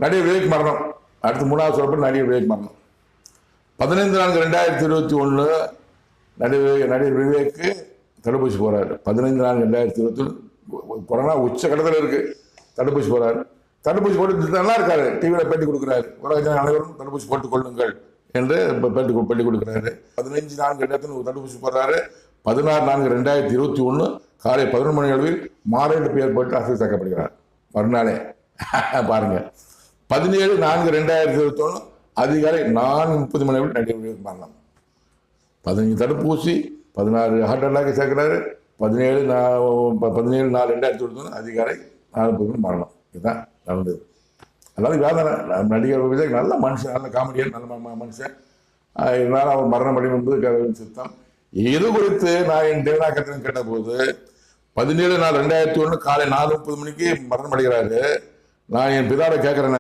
நடிகர் விவேக் மரணம். அடுத்து 3வது சொல்லப்பட்டு நடிகர் விவேக் மரணம். 15/4/2021 நடிகர் விவேக் தடுப்பூசி போறாரு. 15/4/2021 கொரோனா உச்சகட்டத்தில் இருக்கு. தடுப்பூசி போறாரு. தடுப்பூசி போட்டு நல்லா இருக்காரு. டிவியில் பேட்டி கொடுக்குறாரு. உலக அனைவரும் தடுப்பூசி போட்டுக் கொள்ளுங்கள் என்று பேட்டி கொடுக்குறாரு. 15/4/2021 தடுப்பூசி போடுறாரு. 16/4/2021 காலை 11 மணி அளவில் மாரடைப்பு ஏற்பட்டு அசல் சேர்க்கப்படுகிறார். மறுநாளே பாருங்க. 17/4/2021 அதிகாலை 4:30 மணி அளவில் நடிகர் மரணம். 15 தடுப்பூசி, 16 ஹார்ட் அட்டாக் சேர்க்கிறாரு. 17/4/2021 அதிகாலை 4:30 மரணம். இதுதான் நடந்தது. அதாவது வேதனை. நடிகர் விஜய் நல்ல மனுஷன், நல்ல காமெடியன், நல்ல மனுஷன். இருந்தாலும் அவர் மரணம் அடையும் என்பது கடவுளின் சித்தம். இது குறித்து நான் என் தேவநாக்கத்தின் கேட்டபோது 17/4/2021 காலை 4:30 மணிக்கு மரணம் அடைகிறாரு. நான் என் பிதாவை கேட்கிறேன்.